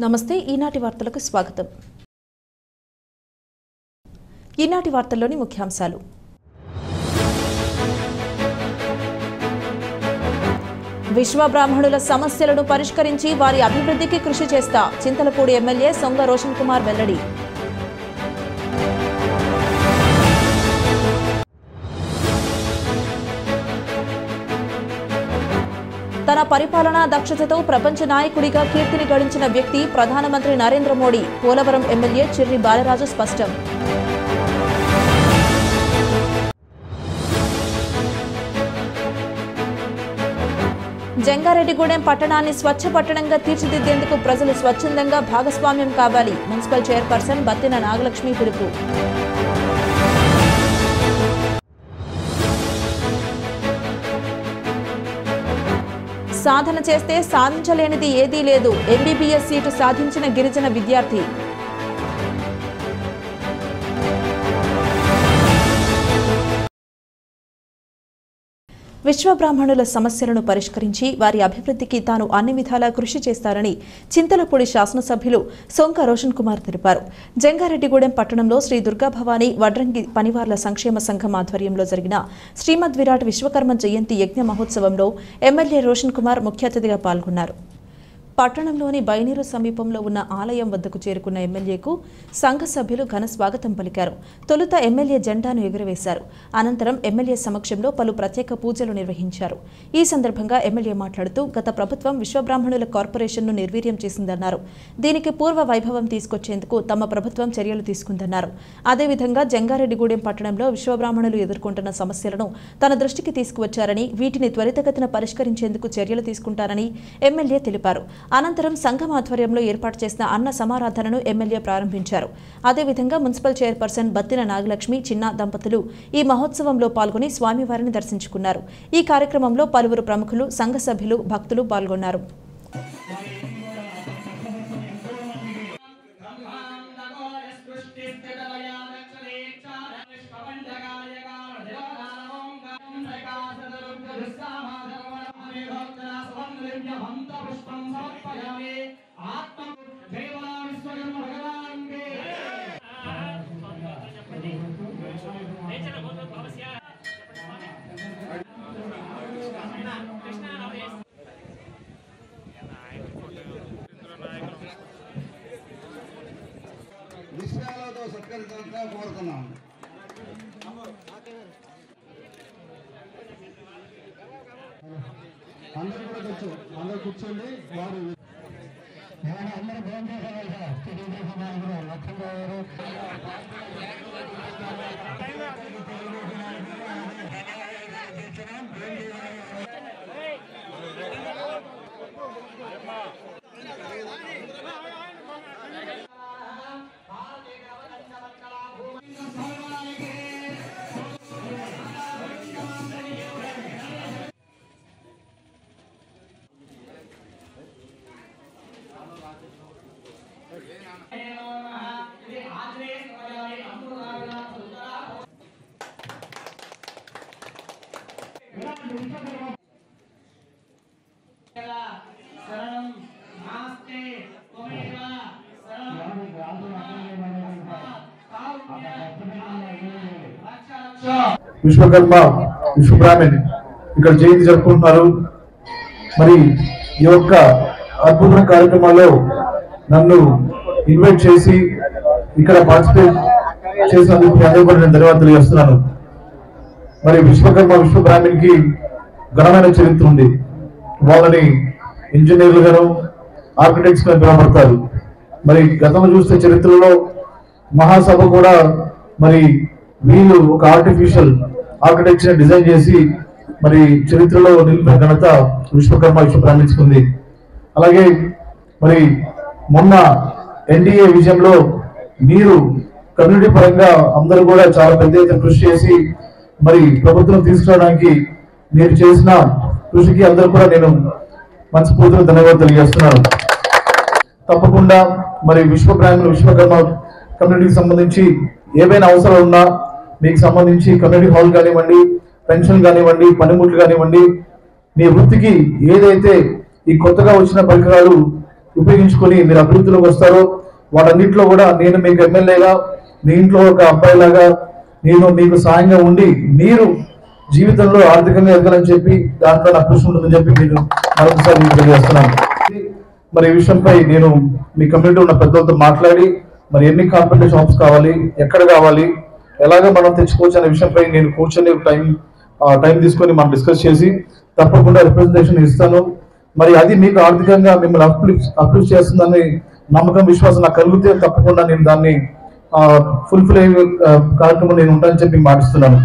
నమస్తే ఈనాటి వార్తలకు స్వాగతం. ఈనాటి వార్తల్లోని ముఖ్యాంశాలు. విశ్వ బ్రాహ్మణుల సమస్యలను పరిష్కరించి వారి అభివృద్ధికి కృషి చేస్తా చింతలపూడి ఎమ్మెల్యే సొంగ రోషన్ కుమార్ వెల్లడి. తన పరిపాలనా దక్షతతో ప్రపంచ నాయకుడిగా కీర్తిని గడించిన వ్యక్తి ప్రధానమంత్రి నరేంద్ర మోడీ. పోలవరం ఎమ్మెల్యే చిర్రి బాలరాజు స్పష్టం. జంగారెడ్డిగూడెం పట్టణాన్ని స్వచ్ఛ పట్టణంగా తీర్చిదిద్దేందుకు ప్రజలు స్వచ్ఛందంగా భాగస్వామ్యం కావాలి. మున్సిపల్ చైర్పర్సన్ బత్తిన నాగలక్ష్మి పిలుపు. సాధన చేస్తే సాధించలేనిది ఏదీ లేదు. ఎంబీబీఎస్ సీటు సాధించిన గిరిజన విద్యార్థి. విశ్వ బ్రాహ్మణుల సమస్యలను పరిష్కరించి వారి అభివృద్ధికి తాను అన్ని విధాలా కృషి చేస్తారని చింతలపూడి శాసనసభ్యులు సొంక రోషన్ కుమార్ తెలిపారు. జంగారెడ్డిగూడెం పట్టణంలో శ్రీ దుర్గాభవాని వడ్రంగి పనివార్ల సంక్షేమ సంఘం ఆధ్వర్యంలో జరిగిన శ్రీమద్ విరాట్ విశ్వకర్మ జయంతి యజ్ఞ మహోత్సవంలో ఎమ్మెల్యే రోషన్ కుమార్ ముఖ్య అతిథిగా పాల్గొన్నారు. పట్టణంలోని బైనీరు సమీపంలో ఉన్న ఆలయం వద్దకు చేరుకున్న ఎమ్మెల్యేకు సంఘ సభ్యులు ఘన స్వాగతం పలికారు. తొలుత ఎమ్మెల్యే జెండాను ఎగురవేశారు. అనంతరం ఎమ్మెల్యే సమక్షంలో పలు ప్రత్యేక పూజలు నిర్వహించారు. ఈ సందర్భంగా ఎమ్మెల్యే మాట్లాడుతూ గత ప్రభుత్వం విశ్వబ్రాహ్మణుల కార్పొరేషన్ను నిర్వీర్యం చేసిందన్నారు. దీనికి పూర్వ వైభవం తీసుకొచ్చేందుకు తమ ప్రభుత్వం చర్యలు తీసుకుందన్నారు. అదేవిధంగా జంగారెడ్డిగూడెం పట్టణంలో విశ్వబ్రాహ్మణులు ఎదుర్కొంటున్న సమస్యలను తన దృష్టికి తీసుకువచ్చారని వీటిని త్వరితగతిన పరిష్కరించేందుకు చర్యలు తీసుకుంటారని ఎమ్మెల్యే తెలిపారు. అనంతరం సంఘం ఆధ్వర్యంలో ఏర్పాటు చేసిన అన్న సమారాధనను ఎమ్మెల్యే ప్రారంభించారు. అదేవిధంగా మున్సిపల్ చైర్పర్సన్ బత్తిన నాగలక్ష్మి చిన్న దంపతులు ఈ మహోత్సవంలో పాల్గొని స్వామివారిని దర్శించుకున్నారు. ఈ కార్యక్రమంలో పలువురు ప్రముఖులు, సంఘ సభ్యులు, భక్తులు పాల్గొన్నారు. విషయాలతో సత్కరించాలని కోరుతున్నాను. అందరూ కూడా అందరూ కూర్చోండి. వారు అందరూ భోజనం చేసేవాళ్ళు విశ్వకర్మ విశ్వబ్రాహ్మణ్ ఇక్కడ జయంతి జరుపుకుంటున్నారు. మరి ఈ యొక్క అద్భుతమైన కార్యక్రమాల్లో నన్ను ఇన్వైట్ చేసి ఇక్కడ పార్టిసిపేట్ చేసినందుకు అందరూ కూడా నేను ధన్యవాదాలు తెలియజేస్తున్నాను. మరి విశ్వకర్మ విశ్వబ్రాహ్మణ్కి ఘనమైన చరిత్ర ఉంది. వాళ్ళని ఇంజనీర్లు గాను ఆర్కిటెక్ట్స్ గా పిలువబడతారు. మరి గతంలో చూస్తే చరిత్రలో మహాసభ కూడా మరి వీళ్ళు ఒక ఆర్టిఫిషియల్ ఆర్కిటెక్చర్ డిజైన్ చేసి మరి చరిత్రలో నిలిపిన ఘనత విశ్వకర్మ విశ్వబ్రాహ్మణ్కి ఉంది. అలాగే మరి మొన్న ఎన్డీఏ విజయంలో మీరు కమ్యూనిటీ పరంగా అందరూ కూడా చాలా పెద్ద ఎత్తున కృషి చేసి మరి ప్రభుత్వం తీసుకురావడానికి మీరు చేసిన కృషికి అందరూ కూడా నేను మనస్ఫూర్తిగా ధన్యవాదాలు తెలియజేస్తున్నాను. తప్పకుండా మరి విశ్వకర్మ కమ్యూనిటీకి సంబంధించి ఏవైనా అవసరాలు ఉన్నా మీకు సంబంధించి కమ్యూనిటీ హాల్ కానివ్వండి, పెన్షన్ కానివ్వండి, పనిముట్లు కానివ్వండి, మీ వృత్తికి ఏదైతే ఈ కొత్తగా వచ్చిన పరికరాలు ఉపయోగించుకొని మీరు అభివృద్ధిలోకి వస్తారో వాటన్నిటిలో కూడా నేను మీకు ఎమ్మెల్యేగా మీ ఇంట్లో ఒక అబ్బాయిలాగా నేను మీకు సాయంగా ఉండి మీరు జీవితంలో ఆర్థికంగా ఎదగాలని చెప్పి దాంట్లో నాకు కృషి ఉంటుందని చెప్పి నేను మరొకసారి మీకు తెలియజేస్తున్నాను. మరి ఈ విషయంపై నేను మీ కమ్యూనిటీ ఉన్న పెద్దలతో మాట్లాడి మరి ఎన్ని కార్పొరేట్ షాప్స్ కావాలి, ఎక్కడ కావాలి, ఎలాగ మనం తెచ్చుకోవచ్చు అనే విషయంపై నేను కూర్చొని టైం తీసుకొని మనం డిస్కస్ చేసి తప్పకుండా రిప్రజెంటేషన్ ఇస్తాను. మరి అది మీకు ఆర్థికంగా మిమ్మల్ని అప్లిఫ్ట్ చేస్తుందని నమ్మకం విశ్వాసం నాకు కలిగితే తప్పకుండా నేను దాన్ని ఫుల్ఫిల్ అయ్యే కార్యక్రమం నేను ఉంటానని చెప్పి మాటిస్తున్నాను.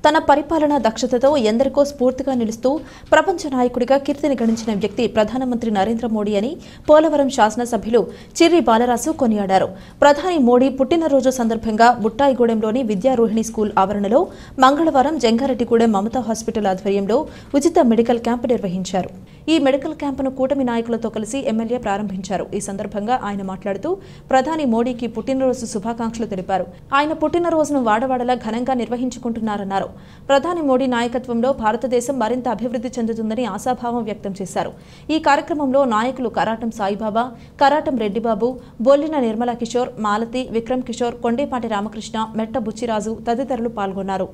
తన పరిపాలనా దక్షతతో ఎందరికో స్ఫూర్తిగా నిలుస్తూ ప్రపంచ నాయకుడిగా కీర్తిని గణించిన వ్యక్తి ప్రధానమంత్రి నరేంద్ర మోడీ అని పోలవరం శాసనసభ్యులు చిర్రి బాలరాజు కొనియాడారు. ప్రధాని మోడీ పుట్టినరోజు సందర్భంగా బుట్టాయిగూడెంలోని విద్యారోహిణి స్కూల్ ఆవరణలో మంగళవారం జంగారెడ్డిగూడెం మమతా హాస్పిటల్ ఆధ్వర్యంలో ఉచిత మెడికల్ క్యాంపు నిర్వహించారు. ఈ మెడికల్ క్యాంపును కూటమి నాయకులతో కలిసి ఎమ్మెల్యే ప్రారంభించారు. ఈ సందర్భంగా ఆయన మాట్లాడుతూ ప్రధాని మోడీకి పుట్టినరోజు శుభాకాంక్షలు తెలిపారు. ఆయన పుట్టినరోజును వాడవాడలా ఘనంగా నిర్వహించుకుంటున్నారన్నారు. ప్రధాని మోడీ నాయకత్వంలో భారతదేశం మరింత అభివృద్ధి చెందుతుందని ఆశాభావం వ్యక్తం చేశారు. ఈ కార్యక్రమంలో నాయకులు కరాటం సాయిబాబా, కరాటం రెడ్డిబాబు, బొల్లిన నిర్మలా కిషోర్, మాలతి, విక్రమ్ కిషోర్, కొండేపాటి రామకృష్ణ, మెట్ట బుచ్చిరాజు తదితరులు పాల్గొన్నారు.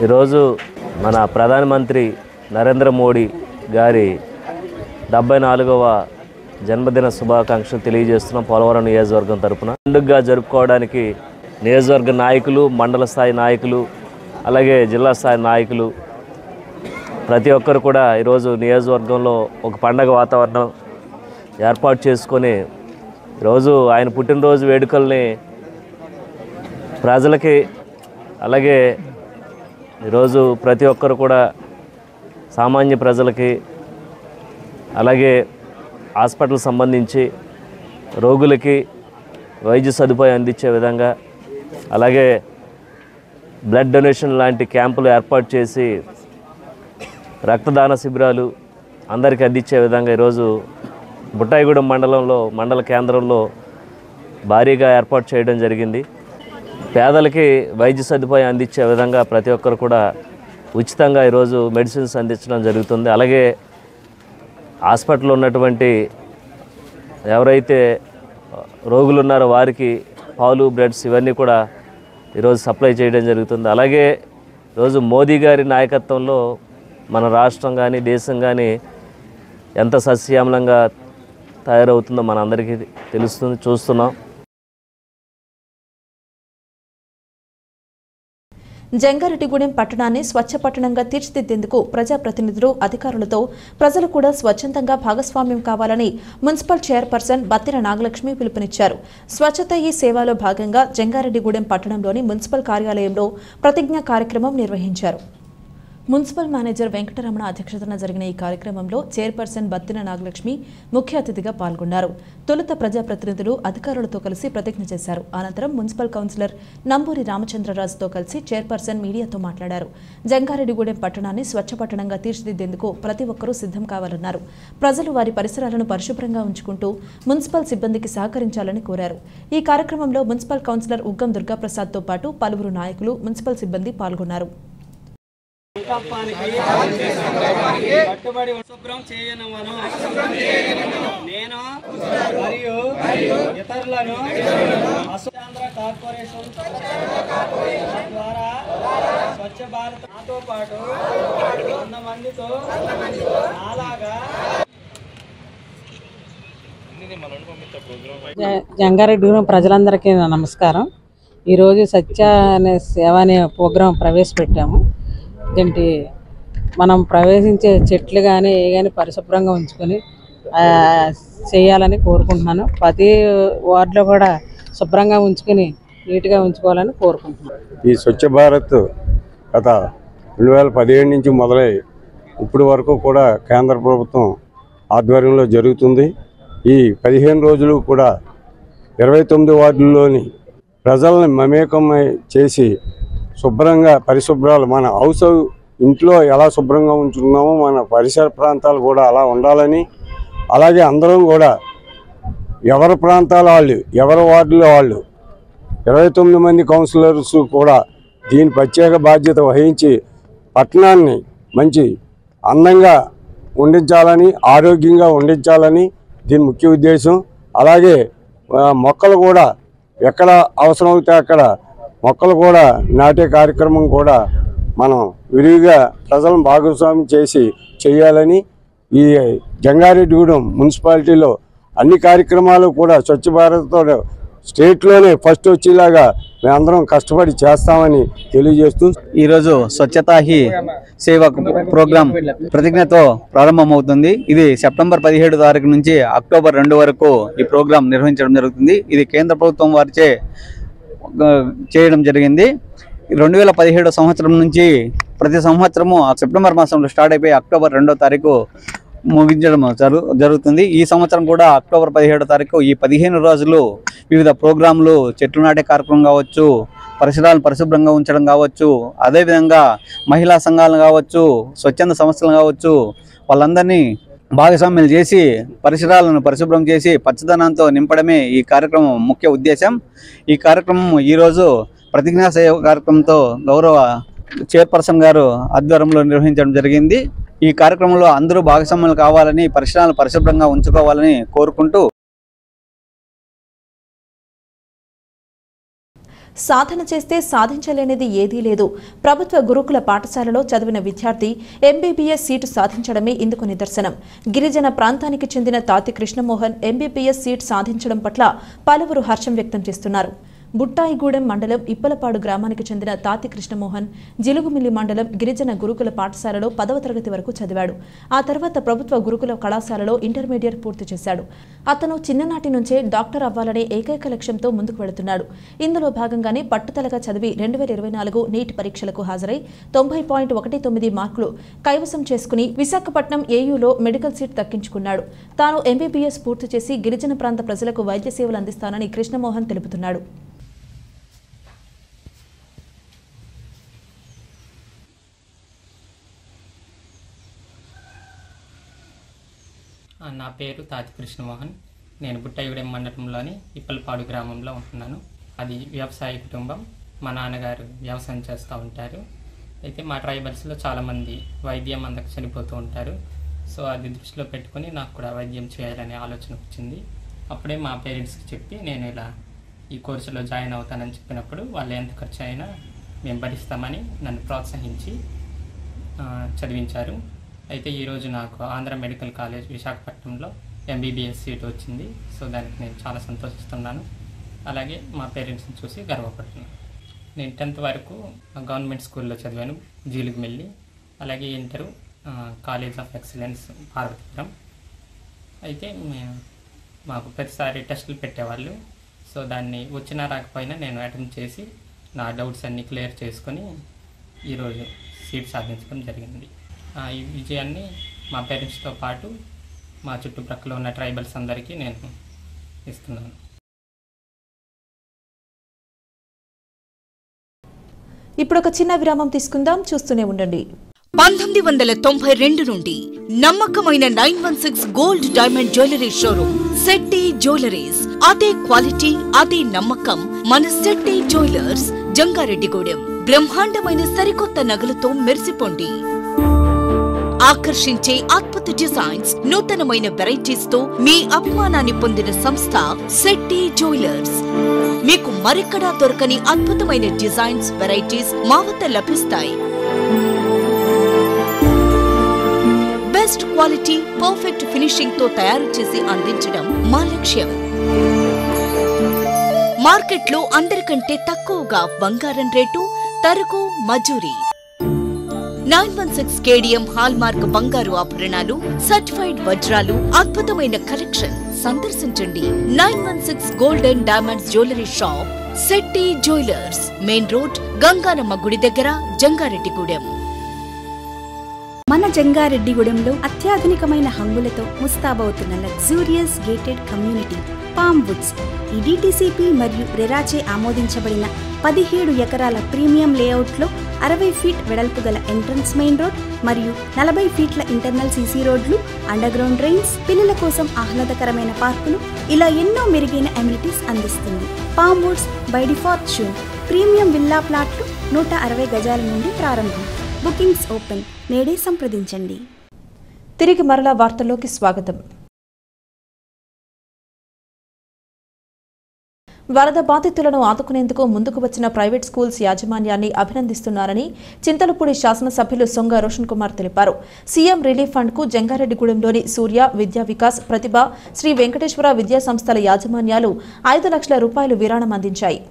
ఈరోజు మన ప్రధానమంత్రి నరేంద్ర మోడీ గారి 74వ జన్మదిన శుభాకాంక్షలు తెలియజేస్తున్నాం. పోలవరం నియోజకవర్గం తరఫున పండుగగా జరుపుకోవడానికి నియోజకవర్గ నాయకులు, మండల స్థాయి నాయకులు, అలాగే జిల్లా స్థాయి నాయకులు ప్రతి ఒక్కరు కూడా ఈరోజు నియోజకవర్గంలో ఒక పండగ వాతావరణం ఏర్పాటు చేసుకొని ఈరోజు ఆయన పుట్టినరోజు వేడుకల్ని ప్రజలకి, అలాగే ఈరోజు ప్రతి ఒక్కరు కూడా సామాన్య ప్రజలకి, అలాగే హాస్పిటల్ సంబంధించి రోగులకి వైద్య సదుపాయం అందించే విధంగా, అలాగే బ్లడ్ డొనేషన్ లాంటి క్యాంపులు ఏర్పాటు చేసి రక్తదాన శిబిరాలు అందరికీ అందించే విధంగా ఈరోజు బుట్టాయిగూడెం మండల కేంద్రంలో భారీగా ఏర్పాటు చేయడం జరిగింది. పేదలకి వైద్య సదుపాయం అందించే విధంగా ప్రతి ఒక్కరు కూడా ఉచితంగా ఈరోజు మెడిసిన్స్ అందించడం జరుగుతుంది. అలాగే హాస్పిటల్లో ఉన్నటువంటి ఎవరైతే రోగులు ఉన్నారో వారికి పాలు, బ్రెడ్స్ ఇవన్నీ కూడా ఈరోజు సప్లై చేయడం జరుగుతుంది. అలాగే ఈరోజు మోదీ గారి నాయకత్వంలో మన రాష్ట్రం కానీ దేశం కానీ ఎంత సస్యశ్యామలంగా తయారవుతుందో మన అందరికీ తెలుస్తుంది, చూస్తున్నాం. జంగారెడ్డిగూడెం పట్టణాన్ని స్వచ్ఛ పట్టణంగా తీర్చిదిద్దేందుకు ప్రజాప్రతినిధులు, అధికారులతో ప్రజలు కూడా స్వచ్ఛందంగా భాగస్వామ్యం కావాలని మున్సిపల్ చైర్పర్సన్ బత్తిన నాగలక్ష్మి పిలుపునిచ్చారు. స్వచ్ఛత ఈ సేవలో భాగంగా జంగారెడ్డిగూడెం పట్టణంలోని మున్సిపల్ కార్యాలయంలో ప్రతిజ్ఞా కార్యక్రమం నిర్వహించారు. మున్సిపల్ మేనేజర్ వెంకటరమణ అధ్యక్షతన జరిగిన ఈ కార్యక్రమంలో చైర్పర్సన్ బత్తిన నాగలక్ష్మి ముఖ్య అతిథిగా పాల్గొన్నారు. తొలుత ప్రజాప్రతినిధులు, అధికారులతో కలిసి ప్రతిజ్ఞ చేశారు. అనంతరం మున్సిపల్ కౌన్సిలర్ నంబూరి రామచంద్రరాజుతో కలిసి చైర్పర్సన్ మీడియాతో మాట్లాడారు. జంగారెడ్డిగూడెం పట్టణాన్ని స్వచ్ఛ పట్టణంగా తీర్చిదిద్దేందుకు ప్రతి ఒక్కరూ సిద్ధం కావాలన్నారు. ప్రజలు వారి పరిసరాలను పరిశుభ్రంగా ఉంచుకుంటూ మున్సిపల్ సిబ్బందికి సహకరించాలని కోరారు. ఈ కార్యక్రమంలో మున్సిపల్ కౌన్సిలర్ ఉగ్గం దుర్గాప్రసాద్తో పాటు పలువురు నాయకులు, మున్సిపల్ సిబ్బంది పాల్గొన్నారు. కట్టుబడి శుభ్రం చేయనవను నేను మరియు ఇతరులను ఆంధ్ర కార్పొరేషన్ ద్వారా స్వచ్ఛ భారత్ నాతో పాటు 100 మందితో అలాగా జంగారెడ్డిగూడెం ప్రజలందరికీ నమస్కారం. ఈరోజు సత్య అనే సేవ అనే ప్రోగ్రాం ప్రవేశపెట్టాము. ఏంటి మనం ప్రవేశించే చెట్లు కానీ ఏ కానీ పరిశుభ్రంగా ఉంచుకొని చేయాలని కోరుకుంటున్నాను. ప్రతి వార్డులో కూడా శుభ్రంగా ఉంచుకొని నీట్గా ఉంచుకోవాలని కోరుకుంటున్నాను. ఈ స్వచ్ఛ భారత్ గత 2017 నుంచి మొదలై ఇప్పటి వరకు కూడా కేంద్ర ప్రభుత్వం ఆధ్వర్యంలో జరుగుతుంది. ఈ 15 రోజులు కూడా 29 వార్డుల్లోని ప్రజల్ని మమేకం చేసి శుభ్రంగా పరిశుభ్రాలు మన ఇంట్లో ఎలా శుభ్రంగా ఉంచుతున్నామో మన పరిసర ప్రాంతాలు కూడా అలా ఉండాలని, అలాగే అందరం కూడా ఎవరి ప్రాంతాల వాళ్ళు ఎవరి వార్డులో వాళ్ళు 29 మంది కౌన్సిలర్స్ కూడా దీని ప్రత్యేక బాధ్యత వహించి పట్టణాన్ని మంచి అందంగా ఉండించాలని, ఆరోగ్యంగా ఉండించాలని దీని ముఖ్య ఉద్దేశం. అలాగే మొక్కలు కూడా ఎక్కడ అవసరమైతే అక్కడ మొక్కలు కూడా నాటే కార్యక్రమం కూడా మనం విరివిగా ప్రజలను భాగస్వామ్యం చేయాలని ఈ జంగారెడ్డిగూడెం మున్సిపాలిటీలో అన్ని కార్యక్రమాలు కూడా స్వచ్ఛ భారత్తో స్టేట్లోనే ఫస్ట్ వచ్చేలాగా మేమందరం కష్టపడి చేస్తామని తెలియజేస్తూ ఈరోజు స్వచ్ఛతా హీ సేవ ప్రోగ్రాం ప్రతిజ్ఞతో ప్రారంభమవుతుంది. ఇది సెప్టెంబర్ 17 తారీఖు నుంచి అక్టోబర్ 2 వరకు ఈ ప్రోగ్రాం నిర్వహించడం జరుగుతుంది. ఇది కేంద్ర ప్రభుత్వం వారిచే చేయడం జరిగింది. 2017 సంవత్సరం నుంచి ప్రతి సంవత్సరము సెప్టెంబర్ మాసంలో స్టార్ట్ అయిపోయి అక్టోబర్ 2వ తారీఖు ముగించడం జరుగుతుంది. ఈ సంవత్సరం కూడా అక్టోబర్ 17వ తారీఖు ఈ 15 రోజులు వివిధ ప్రోగ్రాంలు, చెట్లు నాటే కార్యక్రమం కావచ్చు, పరిసరాలను పరిశుభ్రంగా ఉంచడం కావచ్చు, అదేవిధంగా మహిళా సంఘాలు కావచ్చు, స్వచ్ఛంద సంస్థలు కావచ్చు, వాళ్ళందరినీ భాగస్వామ్యాలు చేసి పరిసరాలను పరిశుభ్రం చేసి పచ్చదనంతో నింపడమే ఈ కార్యక్రమం ముఖ్య ఉద్దేశం. ఈ కార్యక్రమం ఈరోజు ప్రతిజ్ఞా సేవ కార్యక్రమంతో గౌరవ చైర్పర్సన్ గారు ఆధ్వర్యంలో నిర్వహించడం జరిగింది. ఈ కార్యక్రమంలో అందరూ భాగస్వాములు కావాలని, పరిసరాలను పరిశుభ్రంగా ఉంచుకోవాలని కోరుకుంటూ సాధన చేస్తే సాధించలేనిది ఏదీ లేదు. ప్రభుత్వ గురుకుల పాఠశాలలో చదివిన విద్యార్థి ఎంబీబీఎస్ సీటు సాధించడమే ఇందుకు నిదర్శనం. గిరిజన ప్రాంతానికి చెందిన తాతి కృష్ణమోహన్ ఎంబీబీఎస్ సీటు సాధించడం పట్ల పలువురు హర్షం వ్యక్తం చేస్తున్నారు. బుట్టాయిగూడెం మండలం ఇప్పలపాడు గ్రామానికి చెందిన తాతి కృష్ణమోహన్ జిలుగుమిల్లి మండలం గిరిజన గురుకుల పాఠశాలలో 10వ తరగతి వరకు చదివాడు. ఆ తర్వాత ప్రభుత్వ గురుకుల కళాశాలలో ఇంటర్మీడియట్ పూర్తి చేశాడు. అతను చిన్ననాటి నుంచే డాక్టర్ అవ్వాలనే ఏకైక లక్ష్యంతో ముందుకు వెళుతున్నాడు. ఇందులో భాగంగానే పట్టుదలగా చదివి 2024 నీట్ పరీక్షలకు హాజరై 90.19 మార్కులు కైవసం చేసుకుని విశాఖపట్నం ఏయూలో మెడికల్ సీట్ దక్కించుకున్నాడు. తాను ఎంబీబీఎస్ పూర్తి చేసి గిరిజన ప్రాంత ప్రజలకు వైద్య సేవలు అందిస్తానని కృష్ణమోహన్ తెలుపుతున్నాడు. నా పేరు తాతి కృష్ణమోహన్. నేను బుట్టాయిగూడెం మండలంలోని ఇప్పలపాడు గ్రామంలో ఉంటున్నాను. అది వ్యవసాయ కుటుంబం. మా నాన్నగారు వ్యవసాయం చేస్తూ ఉంటారు. అయితే మా ట్రైబల్స్లో చాలామంది వైద్యం అందక చనిపోతూ ఉంటారు. సో అది దృష్టిలో పెట్టుకుని నాకు కూడా వైద్యం చేయాలనే ఆలోచన వచ్చింది. అప్పుడే మా పేరెంట్స్కి చెప్పి నేను ఇలా ఈ కోర్సులో జాయిన్ అవుతానని చెప్పినప్పుడు వాళ్ళు ఎంత ఖర్చు అయినా మేము భరిస్తామని నన్ను ప్రోత్సహించి చదివించారు. అయితే ఈరోజు నాకు ఆంధ్ర మెడికల్ కాలేజ్ విశాఖపట్నంలో ఎంబీబీఎస్ సీట్ వచ్చింది. సో దానికి నేను చాలా సంతోషిస్తున్నాను. అలాగే మా పేరెంట్స్ని చూసి గర్వపడుతున్నాను. నేను 10th వరకు గవర్నమెంట్ స్కూల్లో చదివాను, జీలుగుమిల్లి. అలాగే inter college of excellence Parvathipuram. అయితే మాకు ప్రతిసారి టెస్టులు పెట్టేవాళ్ళు. సో దాన్ని వచ్చినా రాకపోయినా నేను అటెంప్ట్ చేసి నా డౌట్స్ అన్నీ క్లియర్ చేసుకొని ఈరోజు సీట్ సాధించడం జరిగింది. ఈ విజయాన్ని మా పేరెంట్స్తో పాటు మా చుట్టుప్రక్కల ఉన్న ట్రైబల్స్ అందరికీ నేను ఇస్తున్నాను. ఇప్పుడు ఒక చిన్న విరామం తీసుకుందాం, చూస్తూనే ఉండండి. 1992 నుండి నమ్మకమైన 916 gold diamond jewellery showroom Shetty jewelleries. అదే క్వాలిటీ, అదే నమ్మకం మన శెట్టి జ్యువెలర్స్, జంగారెడ్డిగూడెం. బ్రహ్మాండమైన సరికొత్త నగలతో మెరిసిపోండి. ఆకర్షించే అద్భుత డిజైన్స్, నూతనమైన వెరైటీస్ తో మీ అభిమానాన్ని పొందిన సంస్థ శెట్టి జ్యువెలర్స్. మీకు మరెక్కడా దొరకని అద్భుతమైన డిజైన్స్, వెరైటీస్ మా వద్ద లభిస్తాయి. బెస్ట్ క్వాలిటీ, పర్ఫెక్ట్ ఫినిషింగ్ తో తయారు చేసి అందించడం మా లక్ష్యం. మార్కెట్లో అందరికంటే తక్కువగా బంగారం రేటు, తరుగు, మజూరీ. 916 కేడిఎం హాల్ మార్క్ బంగారు ఆభరణాలు, సర్టిఫైడ్ వజ్రాలు, అద్భుతమైన కలెక్షన్. సందర్శించండి 916 golden diamonds jewellery shop, Shetty jewellers, main road, Ganganamma గుడి దగ్గర, జంగారెడ్డిగూడెం. మన జంగారెడ్డిగూడెంలో అత్యాధునికమైన హంగులతో ముస్తాబవుతున్న luxurious gated community palm woods ఈ DTCP మరియు రెరాచే ఆమోదించబడిన 17 ఎకరాల ప్రీమియం లేఅవుట్లో 60 ఫీట్ వెడల్పు గల ఎంట్రన్స్ మెయిన్ రోడ్ మరియు 40 ఫీట్ల ఇంటర్నల్ CC రోడ్లు, అండర్గ్రౌండ్ డ్రైన్స్, పిల్లల కోసం ఆహ్లాదకరమైన పార్కులు, ఇలా ఎన్నో మెరుగైన అమ్యూనిటీస్ అందిస్తుంది. పామ్ వుడ్స్ బై డిఫాల్ట్ షూన్ ప్రీమియం విల్లా ప్లాట్లు 160 గజాల నుండి ప్రారంభం. Bookings open. నేడే సంప్రదించండి. తిరిగి మరలా వార్తల్లోకి స్వాగతం. వరద బాధితులను ఆదుకునేందుకు ముందుకు వచ్చిన ప్రైవేట్ స్కూల్స్ యాజమాన్యాన్ని అభినందిస్తున్నారని చింతలపూడి శాసనసభ్యులు సొంగ రోషన్ కుమార్ తెలిపారు. సీఎం రిలీఫ్ ఫండ్ కు జంగారెడ్డిగూడెంలోని సూర్య, విద్యా వికాస్, ప్రతిభ, శ్రీ వెంకటేశ్వర విద్యా సంస్థల యాజమాన్యాలు 5 లక్షల రూపాయలు విరాళం అందించాయి.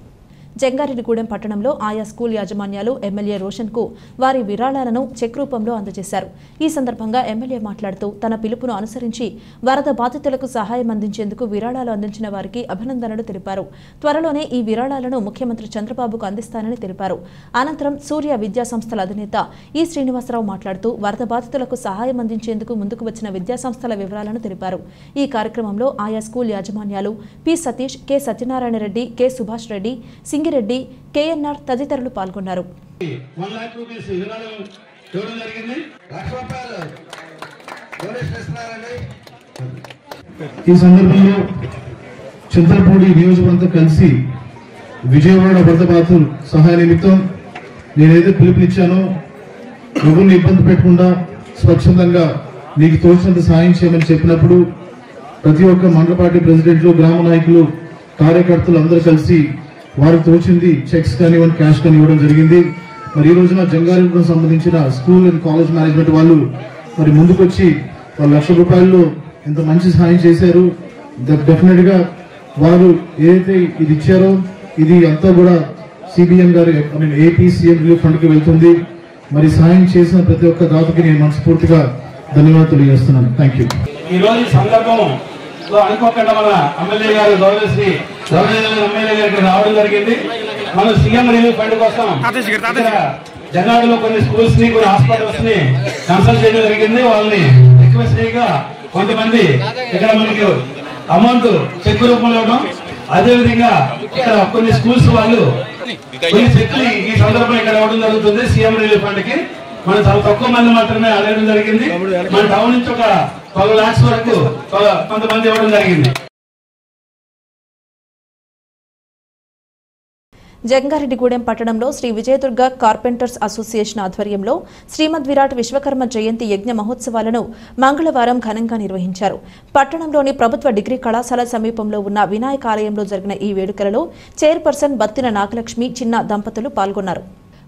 జంగారెడ్డిగూడెం పట్టణంలో ఆయా స్కూల్ యాజమాన్యాలు ఎమ్మెల్యే రోషన్ కు వారి విరాళాలను చెక్ రూపంలో అందజేశారు. ఈ సందర్భంగా ఎమ్మెల్యే మాట్లాడుతూ తన పిలుపును అనుసరించి వరద బాధితులకు సహాయం అందించేందుకు విరాళాలు అందించిన వారికి అభినందనలు తెలిపారు. త్వరలోనే ఈ విరాళాలను ముఖ్యమంత్రి చంద్రబాబుకు అందిస్తానని తెలిపారు. అనంతరం సూర్య విద్యా సంస్థల అధినేత ఈ శ్రీనివాసరావు మాట్లాడుతూ వరద బాధితులకు సహాయం అందించేందుకు ముందుకు వచ్చిన విద్యా సంస్థల వివరాలను తెలిపారు. ఈ కార్యక్రమంలో ఆయా స్కూల్ యాజమాన్యాలు P Satish, K Satyanarayana Reddy, K Subhash Reddy, Singireddy, KNR తదితరులు పాల్గొన్నారు. ఈ సందర్భంలో చింతలపూడి నియోజకవర్గంతో కలిసి విజయవాడ వరద బాధితుల సహాయ నిమిత్తం నేనైతే పిలుపునిచ్చానో ఎవరిని ఇబ్బంది పెట్టకుండా స్వచ్ఛందంగా నీకు తోచినంత సాయం చేయమని చెప్పినప్పుడు ప్రతి ఒక్క మండల పార్టీ ప్రెసిడెంట్లు, గ్రామ నాయకులు, కార్యకర్తలు అందరూ కలిసి వారికి తోచింది చెక్స్ కానివ్వండి, క్యాష్ కానీ ఇవ్వడం జరిగింది. మరి ఈ రోజున జంగారెడ్డికి సంబంధించిన స్కూల్ అండ్ కాలేజ్ మేనేజ్మెంట్ వాళ్ళు మరి ముందుకొచ్చి వాళ్ళు 1 లక్ష రూపాయలు ఎంత మంచి సహాయం చేశారు. డెఫినెట్ గా వారు ఏదైతే ఇది ఇచ్చారో ఇది అంతా కూడా CBM గారి ఏపీ సీఎం రిలీఫ్ ఫండ్ కి వెళ్తుంది. మరి సహాయం చేసిన ప్రతి ఒక్క దాతకి నేను మనస్ఫూర్తిగా ధన్యవాదాలు తెలియజేస్తున్నాను. Thank you. ఈ రోజు సందర్భం అనుకోకుండా మన ఎమ్మెల్యే గారు గౌరవశ్రీ ఎమ్మెల్యే గారికి రావడం జరిగింది. మనం సీఎం రిలీఫ్ ఫండ్ కోసం జనాల్లో కొన్ని స్కూల్స్ ని, కొన్ని హాస్పిటల్స్ ని కన్సల్ట్ చేయడం జరిగింది. వాళ్ళని రిక్వెస్ట్ చేయగా కొంతమంది ఇక్కడ మనకి అమౌంట్ చెక్ రూపంలో ఇవ్వడం, అదేవిధంగా ఇక్కడ కొన్ని స్కూల్స్ వాళ్ళు కొన్ని చెక్లు ఈ సందర్భంలో ఇక్కడ ఇవ్వడం జరుగుతుంది. సీఎం రిలీఫ్ ఫండ్ కి మనం చాలా తక్కువ మంది మాత్రమే అడగడం జరిగింది. మన టౌన్ నుంచి ఒక 12 lakhs వరకు కొంతమంది ఇవ్వడం జరిగింది. జంగారెడ్డిగూడెం పట్టణంలో శ్రీ విజయదుర్గ కార్పెంటర్స్ అసోసియేషన్ ఆధ్వర్యంలో శ్రీమద్ విరాట్ విశ్వకర్మ జయంతి యజ్ఞ మహోత్సవాలను మంగళవారం ఘనంగా నిర్వహించారు. పట్టణంలోని ప్రభుత్వ డిగ్రీ కళాశాల సమీపంలో ఉన్న వినాయక ఆలయంలో జరిగిన ఈ వేడుకలలో చైర్పర్సన్ బత్తిన నాగలక్ష్మి, చిన్న దంపతులు పాల్గొన్నారు.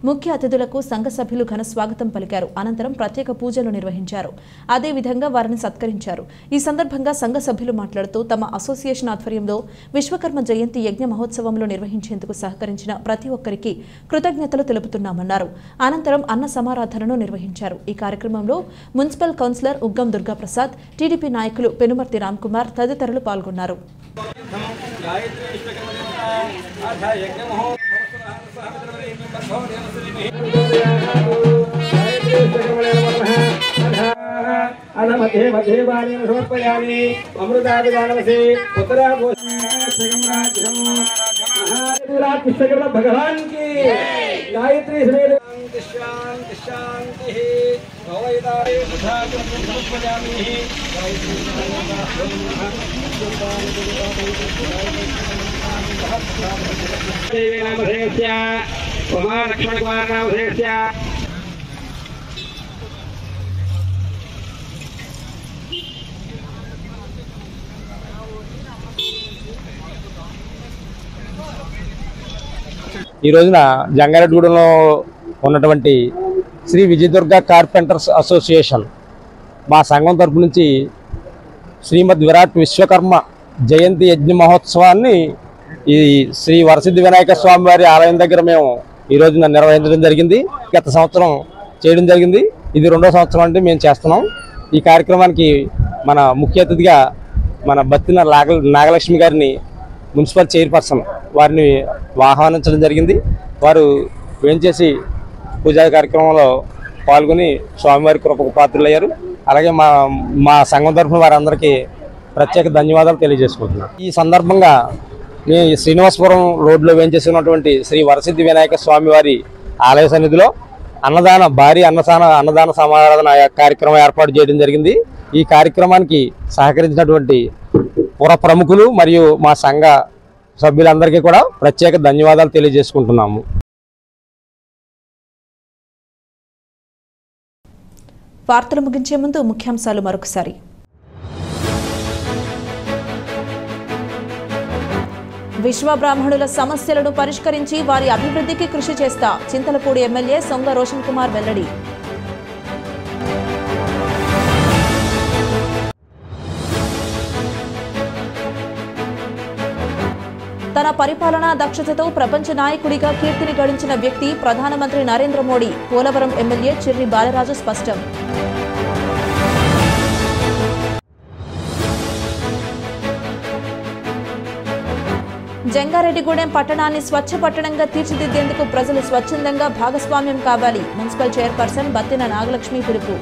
ముఖ్య అతిథులకు సంఘ సభ్యులు ఘన స్వాగతం పలికారు. అనంతరం ప్రత్యేక పూజలు నిర్వహించారు. అదేవిధంగా వారిని సత్కరించారు. ఈ సందర్భంగా సంఘ సభ్యులు మాట్లాడుతూ తమ అసోసియేషన్ ఆధ్వర్యంలో విశ్వకర్మ జయంతి యజ్ఞ మహోత్సవంలో నిర్వహించేందుకు సహకరించిన ప్రతి ఒక్కరికి కృతజ్ఞతలు తెలుపుతున్నామన్నారు. అనంతరం అన్న సమారాధనను నిర్వహించారు. ఈ కార్యక్రమంలో municipal councillor Uggam Durgaprasad, TDP నాయకులు పెనుమర్తి రామ్కుమార్ తదితరులు పాల్గొన్నారు. भगवान की गायत्री शांति शांति लक्ष्मण कुमार नाम ఈ రోజున జంగారెడ్డిగూడెంలో ఉన్నటువంటి శ్రీ విజయదుర్గ కార్పెంటర్స్ అసోసియేషన్ మా సంఘం తరపు నుంచి శ్రీమద్ విరాట్ విశ్వకర్మ జయంతి యజ్ఞ మహోత్సవాన్ని ఈ శ్రీ వరసిద్ధి వినాయక స్వామి వారి ఆలయం దగ్గర మేము ఈ రోజున నిర్వహించడం జరిగింది. గత సంవత్సరం చేయడం జరిగింది. ఇది 2వ సంవత్సరం అంటే మేము చేస్తున్నాం. ఈ కార్యక్రమానికి మన ముఖ్య అతిథిగా మన బత్తిన నాగలక్ష్మి గారిని, మున్సిపల్ చైర్పర్సన్ వారిని ఆహ్వానించడం జరిగింది. వారు వేంచేసి పూజా కార్యక్రమంలో పాల్గొని స్వామివారి కృపకు పాత్రులయ్యారు. అలాగే మా సంఘం తరఫున వారందరికీ ప్రత్యేక ధన్యవాదాలు తెలియజేసుకుంటున్నాను. ఈ సందర్భంగా నేను శ్రీనివాసపురం రోడ్లో వేంచేసినటువంటి శ్రీ వరసిద్ధి వినాయక స్వామి వారి ఆలయ సన్నిధిలో భారీ అన్నదాన సమారాధన కార్యక్రమం ఏర్పాటు చేయడం జరిగింది. ఈ కార్యక్రమానికి సహకరించినటువంటి పుర ప్రముఖులు మరియు మా సంఘ సభ్యులందరికీ కూడా ప్రత్యేక ధన్యవాదాలు తెలియజేసుకుంటున్నాము. వార్తలు ముగించే ముందు ముఖ్యాంశాలు మరొకసారి. విశ్వ బ్రాహ్మణుల సమస్యలను పరిష్కరించి వారి అభివృద్ధికి కృషి చేస్తా చింతలపూడి ఎమ్మెల్యే సొంగ రోషన్ కుమార్ వెల్లడి. తన పరిపాలనా దక్షతతో ప్రపంచ నాయకుడిగా కీర్తిని గడించిన వ్యక్తి ప్రధానమంత్రి నరేంద్ర మోడీ పోలవరం ఎమ్మెల్యే చిర్రి బాలరాజు స్పష్టం. జంగారెడ్డిగూడెం పట్టణాన్ని స్వచ్ఛ పట్టణంగా తీర్చిదిద్దేందుకు ప్రజలు స్వచ్ఛందంగా భాగస్వామ్యం కావాలి మున్సిపల్ చైర్పర్సన్ బత్తిన నాగలక్ష్మి పిలుపు.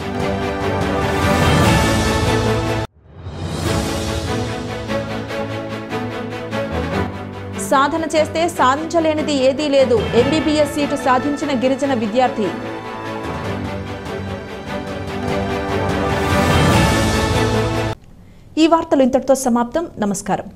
సాధన చేస్తే సాధించలేనిది ఏదీ లేదు ఎంబీబీఎస్ సీటు సాధించిన గిరిజన విద్యార్థి. ఈ వార్తలు ఇంతటితో సమాప్తం. నమస్కారం.